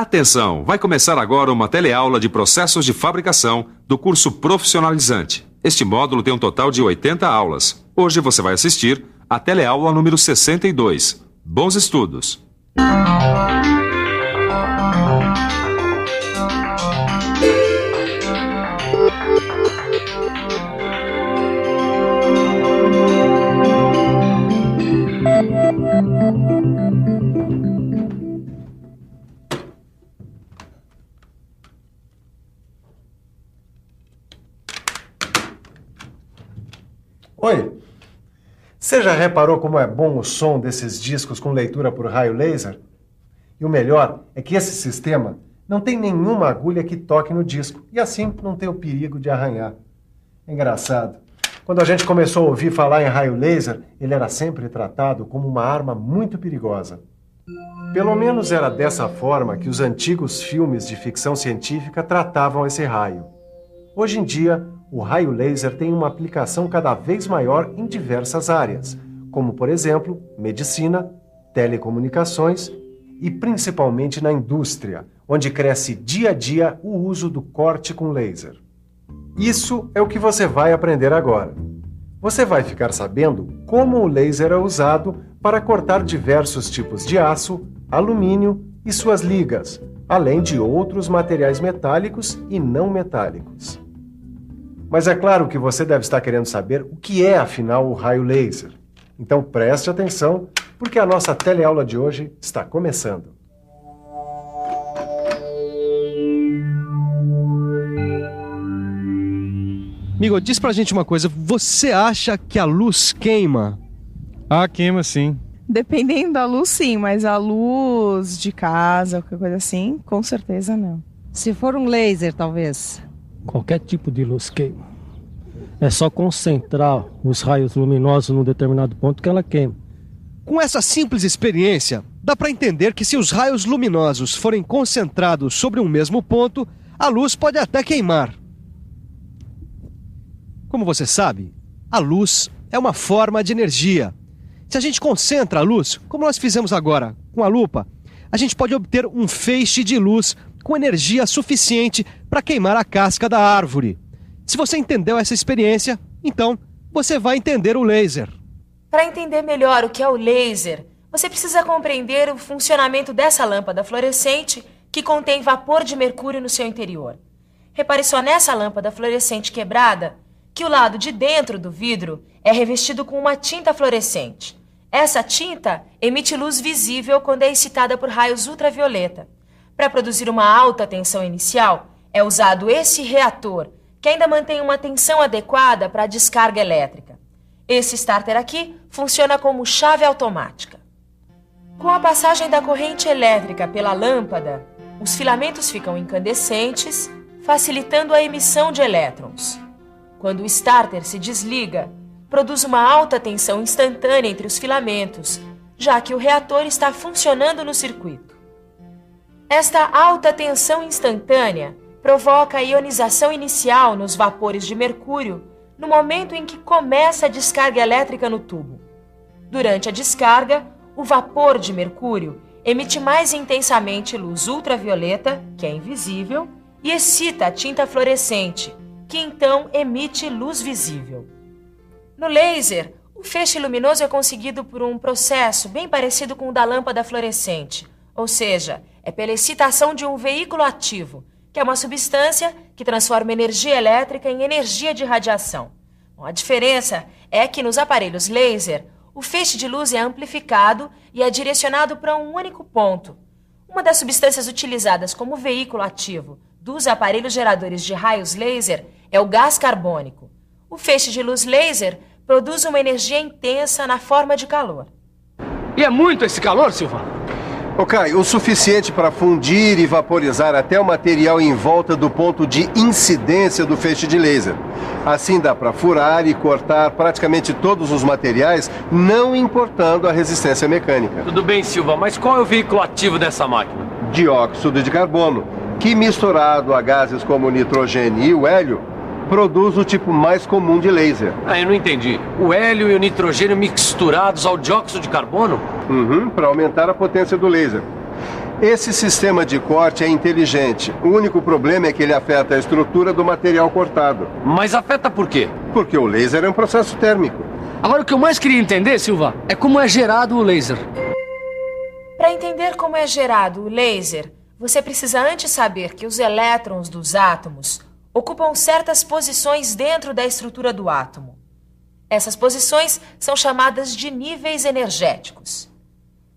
Atenção! Vai começar agora uma teleaula de processos de fabricação do curso profissionalizante. Este módulo tem um total de 80 aulas. Hoje você vai assistir a teleaula número 62. Bons estudos! Oi, você já reparou como é bom o som desses discos com leitura por raio laser? E o melhor é que esse sistema não tem nenhuma agulha que toque no disco e assim não tem o perigo de arranhar. É engraçado. Quando a gente começou a ouvir falar em raio laser, ele era sempre tratado como uma arma muito perigosa. Pelo menos era dessa forma que os antigos filmes de ficção científica tratavam esse raio. Hoje em dia, o raio laser tem uma aplicação cada vez maior em diversas áreas, como, por exemplo, medicina, telecomunicações e principalmente na indústria, onde cresce dia a dia o uso do corte com laser. Isso é o que você vai aprender agora. Você vai ficar sabendo como o laser é usado para cortar diversos tipos de aço, alumínio e suas ligas, além de outros materiais metálicos e não metálicos. Mas é claro que você deve estar querendo saber o que é, afinal, o raio laser. Então preste atenção, porque a nossa teleaula de hoje está começando. Amigo, diz pra gente uma coisa, você acha que a luz queima? Ah, queima sim. Dependendo da luz, sim, mas a luz de casa, qualquer coisa assim, com certeza não. Se for um laser, talvez. Qualquer tipo de luz queima. É só concentrar os raios luminosos num determinado ponto que ela queima. Com essa simples experiência, dá para entender que se os raios luminosos forem concentrados sobre um mesmo ponto, a luz pode até queimar. Como você sabe, a luz é uma forma de energia. Se a gente concentra a luz, como nós fizemos agora com a lupa, a gente pode obter um feixe de luz com energia suficiente para queimar a casca da árvore. Se você entendeu essa experiência, então você vai entender o laser. Para entender melhor o que é o laser, você precisa compreender o funcionamento dessa lâmpada fluorescente que contém vapor de mercúrio no seu interior. Repare só nessa lâmpada fluorescente quebrada que o lado de dentro do vidro é revestido com uma tinta fluorescente. Essa tinta emite luz visível quando é excitada por raios ultravioleta. Para produzir uma alta tensão inicial, é usado esse reator, que ainda mantém uma tensão adequada para a descarga elétrica. Esse starter aqui funciona como chave automática. Com a passagem da corrente elétrica pela lâmpada, os filamentos ficam incandescentes, facilitando a emissão de elétrons. Quando o starter se desliga, produz uma alta tensão instantânea entre os filamentos, já que o reator está funcionando no circuito. Esta alta tensão instantânea provoca a ionização inicial nos vapores de mercúrio no momento em que começa a descarga elétrica no tubo. Durante a descarga, o vapor de mercúrio emite mais intensamente luz ultravioleta, que é invisível, e excita a tinta fluorescente, que então emite luz visível. No laser, o feixe luminoso é conseguido por um processo bem parecido com o da lâmpada fluorescente, ou seja, é pela excitação de um veículo ativo, que é uma substância que transforma energia elétrica em energia de radiação. Bom, a diferença é que nos aparelhos laser, o feixe de luz é amplificado e é direcionado para um único ponto. Uma das substâncias utilizadas como veículo ativo dos aparelhos geradores de raios laser é o gás carbônico. O feixe de luz laser produz uma energia intensa na forma de calor. E é muito esse calor, Silva? Ok, o suficiente para fundir e vaporizar até o material em volta do ponto de incidência do feixe de laser. Assim dá para furar e cortar praticamente todos os materiais, não importando a resistência mecânica. Tudo bem, Silva, mas qual é o veículo ativo dessa máquina? Dióxido de carbono, que misturado a gases como o nitrogênio e o hélio, produz o tipo mais comum de laser. Eu não entendi. O hélio e o nitrogênio misturados ao dióxido de carbono? Para aumentar a potência do laser. Esse sistema de corte é inteligente. O único problema é que ele afeta a estrutura do material cortado. Mas afeta por quê? Porque o laser é um processo térmico. Agora, o que eu mais queria entender, Silva, é como é gerado o laser. Para entender como é gerado o laser, você precisa antes saber que os elétrons dos átomos ocupam certas posições dentro da estrutura do átomo. Essas posições são chamadas de níveis energéticos.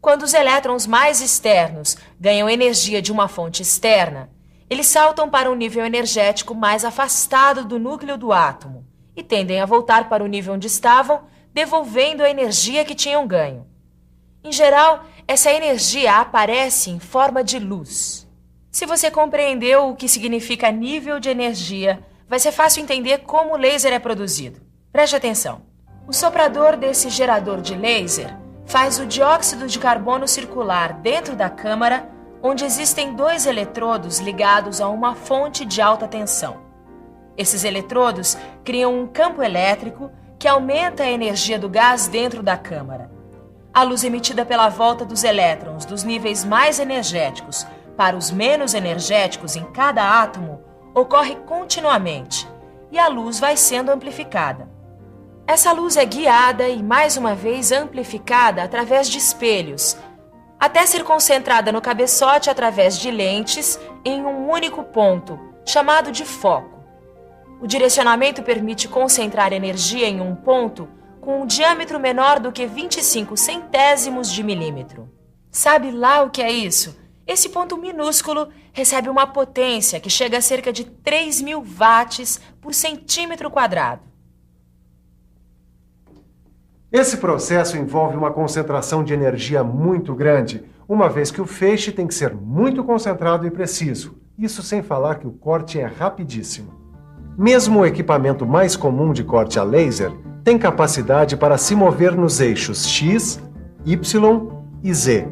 Quando os elétrons mais externos ganham energia de uma fonte externa, eles saltam para um nível energético mais afastado do núcleo do átomo e tendem a voltar para o nível onde estavam, devolvendo a energia que tinham ganho. Em geral, essa energia aparece em forma de luz. Se você compreendeu o que significa nível de energia, vai ser fácil entender como o laser é produzido. Preste atenção. O soprador desse gerador de laser faz o dióxido de carbono circular dentro da câmara, onde existem 2 eletrodos ligados a uma fonte de alta tensão. Esses eletrodos criam um campo elétrico que aumenta a energia do gás dentro da câmara. A luz emitida pela volta dos elétrons dos níveis mais energéticos para os menos energéticos em cada átomo ocorre continuamente e a luz vai sendo amplificada. Essa luz é guiada e, mais uma vez, amplificada através de espelhos, até ser concentrada no cabeçote através de lentes em um único ponto, chamado de foco. O direcionamento permite concentrar energia em um ponto com um diâmetro menor do que 25 centésimos de milímetro. Sabe lá o que é isso? Esse ponto minúsculo recebe uma potência que chega a cerca de 3.000 watts por centímetro quadrado. Esse processo envolve uma concentração de energia muito grande, uma vez que o feixe tem que ser muito concentrado e preciso. Isso sem falar que o corte é rapidíssimo. Mesmo o equipamento mais comum de corte a laser tem capacidade para se mover nos eixos X, Y e Z.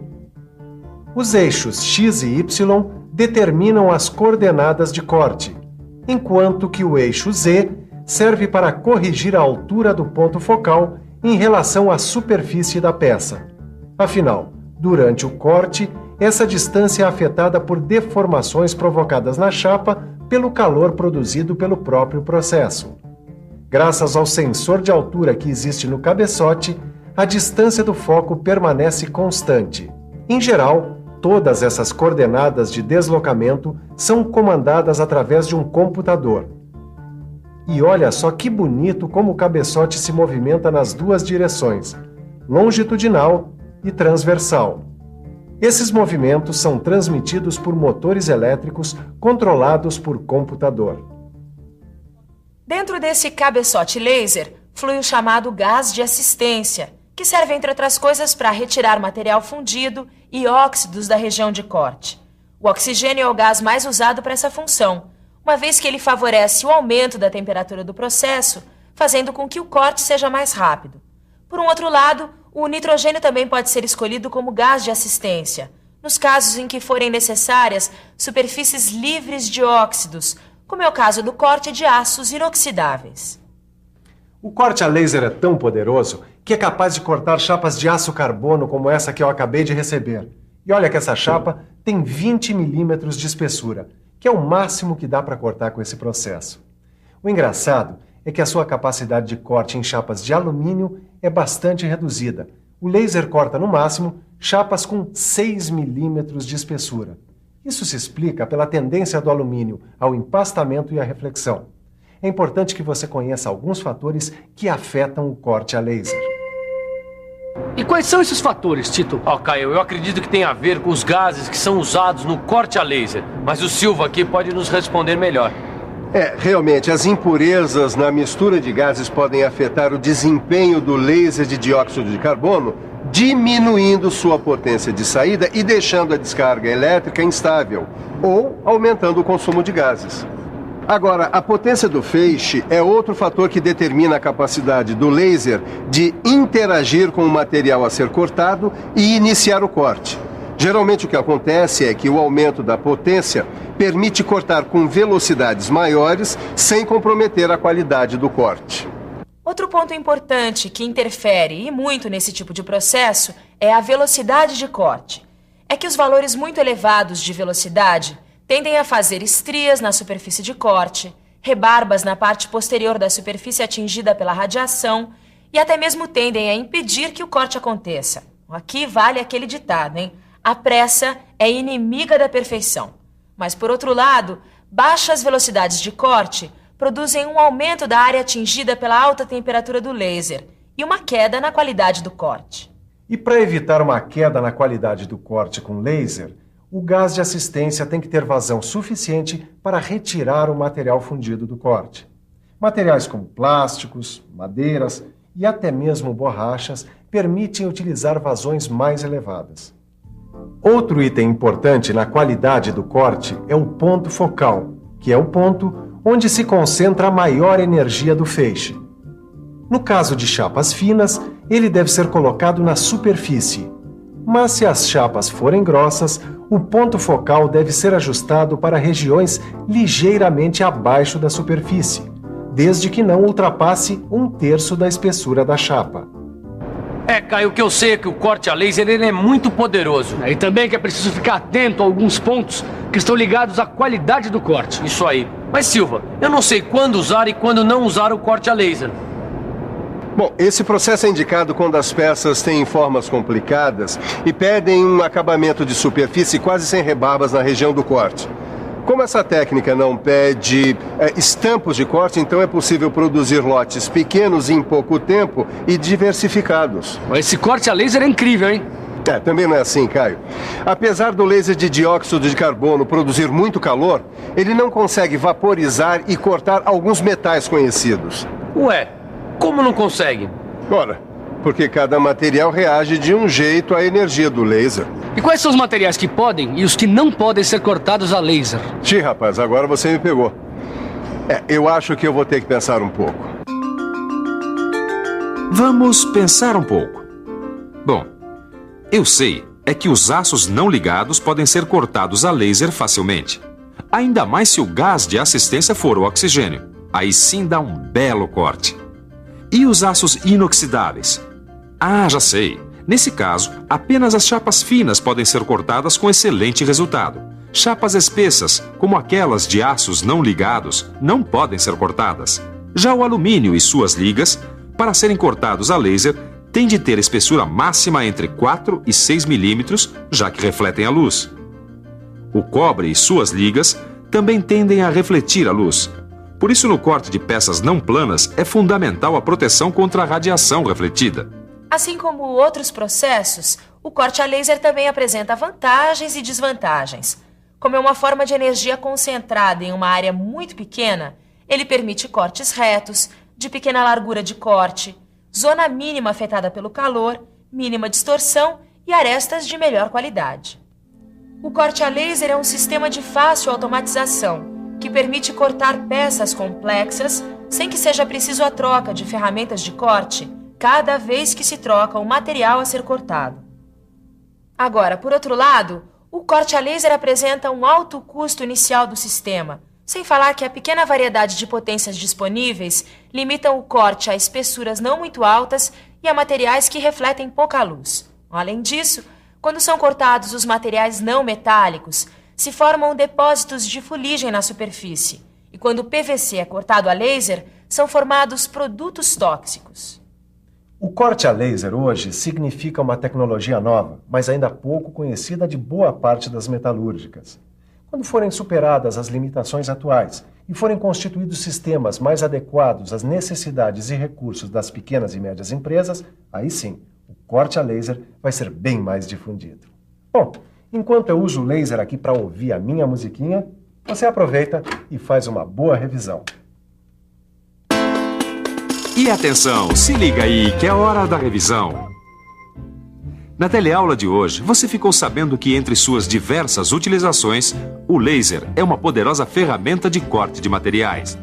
Os eixos X e Y determinam as coordenadas de corte, enquanto que o eixo Z serve para corrigir a altura do ponto focal em relação à superfície da peça. Afinal, durante o corte, essa distância é afetada por deformações provocadas na chapa pelo calor produzido pelo próprio processo. Graças ao sensor de altura que existe no cabeçote, a distância do foco permanece constante. Em geral, todas essas coordenadas de deslocamento são comandadas através de um computador. E olha só que bonito como o cabeçote se movimenta nas 2 direções, longitudinal e transversal. Esses movimentos são transmitidos por motores elétricos controlados por computador. Dentro desse cabeçote laser, flui o chamado gás de assistência, que serve, entre outras coisas, para retirar material fundido e óxidos da região de corte. O oxigênio é o gás mais usado para essa função, uma vez que ele favorece o aumento da temperatura do processo, fazendo com que o corte seja mais rápido. Por um outro lado, o nitrogênio também pode ser escolhido como gás de assistência, nos casos em que forem necessárias superfícies livres de óxidos, como é o caso do corte de aços inoxidáveis. O corte a laser é tão poderoso que é capaz de cortar chapas de aço carbono como essa que eu acabei de receber. E olha que essa chapa tem 20 milímetros de espessura, que é o máximo que dá para cortar com esse processo. O engraçado é que a sua capacidade de corte em chapas de alumínio é bastante reduzida. O laser corta no máximo chapas com 6 milímetros de espessura. Isso se explica pela tendência do alumínio ao empastamento e à reflexão. É importante que você conheça alguns fatores que afetam o corte a laser. E quais são esses fatores, Tito? Caio, eu acredito que tem a ver com os gases que são usados no corte a laser, mas o Silva aqui pode nos responder melhor. Realmente, as impurezas na mistura de gases podem afetar o desempenho do laser de dióxido de carbono, diminuindo sua potência de saída e deixando a descarga elétrica instável, ou aumentando o consumo de gases. Agora, a potência do feixe é outro fator que determina a capacidade do laser de interagir com o material a ser cortado e iniciar o corte. Geralmente o que acontece é que o aumento da potência permite cortar com velocidades maiores sem comprometer a qualidade do corte. Outro ponto importante que interfere e muito nesse tipo de processo é a velocidade de corte. É é que os valores muito elevados de velocidade tendem a fazer estrias na superfície de corte, rebarbas na parte posterior da superfície atingida pela radiação e até mesmo tendem a impedir que o corte aconteça. Aqui vale aquele ditado, hein? A pressa é inimiga da perfeição. Mas, por outro lado, baixas velocidades de corte produzem um aumento da área atingida pela alta temperatura do laser e uma queda na qualidade do corte. E para evitar uma queda na qualidade do corte com laser, o gás de assistência tem que ter vazão suficiente para retirar o material fundido do corte. Materiais como plásticos, madeiras e até mesmo borrachas permitem utilizar vazões mais elevadas. Outro item importante na qualidade do corte é o ponto focal, que é o ponto onde se concentra a maior energia do feixe. No caso de chapas finas, ele deve ser colocado na superfície. Mas se as chapas forem grossas, o ponto focal deve ser ajustado para regiões ligeiramente abaixo da superfície, desde que não ultrapasse 1/3 da espessura da chapa. Caio, o que eu sei é que o corte a laser ele é muito poderoso. E também que é preciso ficar atento a alguns pontos que estão ligados à qualidade do corte. Isso aí. Mas, Silva, eu não sei quando usar e quando não usar o corte a laser. Bom, esse processo é indicado quando as peças têm formas complicadas e pedem um acabamento de superfície quase sem rebarbas na região do corte. Como essa técnica não pede estampos de corte, então é possível produzir lotes pequenos em pouco tempo e diversificados. Esse corte a laser é incrível, hein? Também não é assim, Caio. Apesar do laser de dióxido de carbono produzir muito calor, ele não consegue vaporizar e cortar alguns metais conhecidos. Ué, como não consegue? Ora, porque cada material reage de um jeito à energia do laser. E quais são os materiais que podem e os que não podem ser cortados a laser? Rapaz, agora você me pegou. Eu acho que eu vou ter que pensar um pouco. Vamos pensar um pouco. Bom, eu sei é que os aços não ligados podem ser cortados a laser facilmente. Ainda mais se o gás de assistência for o oxigênio. Aí sim dá um belo corte. E os aços inoxidáveis? Já sei. Nesse caso, apenas as chapas finas podem ser cortadas com excelente resultado. Chapas espessas, como aquelas de aços não ligados, não podem ser cortadas. Já o alumínio e suas ligas, para serem cortados a laser, têm de ter espessura máxima entre 4 e 6 milímetros, já que refletem a luz. O cobre e suas ligas também tendem a refletir a luz. Por isso, no corte de peças não planas, é fundamental a proteção contra a radiação refletida. Assim como outros processos, o corte a laser também apresenta vantagens e desvantagens. Como é uma forma de energia concentrada em uma área muito pequena, ele permite cortes retos, de pequena largura de corte, zona mínima afetada pelo calor, mínima distorção e arestas de melhor qualidade. O corte a laser é um sistema de fácil automatização, que permite cortar peças complexas sem que seja preciso a troca de ferramentas de corte cada vez que se troca o material a ser cortado. Agora, por outro lado, o corte a laser apresenta um alto custo inicial do sistema, sem falar que a pequena variedade de potências disponíveis limitam o corte a espessuras não muito altas e a materiais que refletem pouca luz. Além disso, quando são cortados os materiais não metálicos, se formam depósitos de fuligem na superfície, e quando o PVC é cortado a laser, são formados produtos tóxicos. O corte a laser hoje significa uma tecnologia nova, mas ainda pouco conhecida de boa parte das metalúrgicas. Quando forem superadas as limitações atuais e forem constituídos sistemas mais adequados às necessidades e recursos das pequenas e médias empresas, aí sim, o corte a laser vai ser bem mais difundido. Bom, enquanto eu uso o laser aqui para ouvir a minha musiquinha, você aproveita e faz uma boa revisão. E atenção, se liga aí que é hora da revisão. Na teleaula de hoje, você ficou sabendo que entre suas diversas utilizações, o laser é uma poderosa ferramenta de corte de materiais.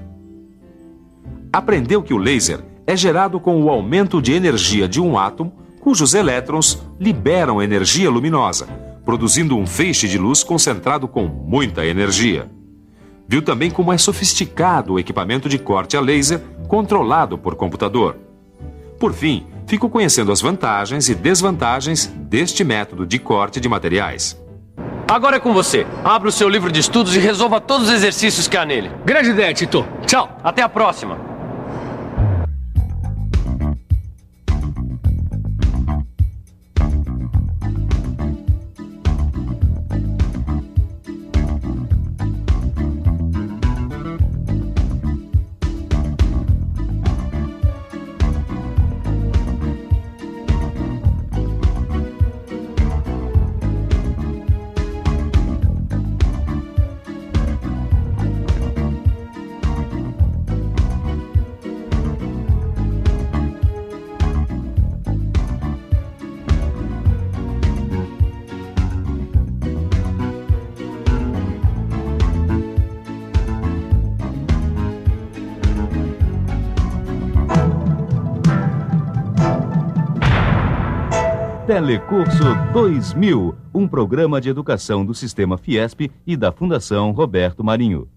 Aprendeu que o laser é gerado com o aumento de energia de um átomo, cujos elétrons liberam energia luminosa, produzindo um feixe de luz concentrado com muita energia. Viu também como é sofisticado o equipamento de corte a laser controlado por computador. Por fim, ficou conhecendo as vantagens e desvantagens deste método de corte de materiais. Agora é com você. Abra o seu livro de estudos e resolva todos os exercícios que há nele. Grande ideia, Tito. Tchau. Até a próxima. Telecurso 2000, um programa de educação do Sistema Fiesp e da Fundação Roberto Marinho.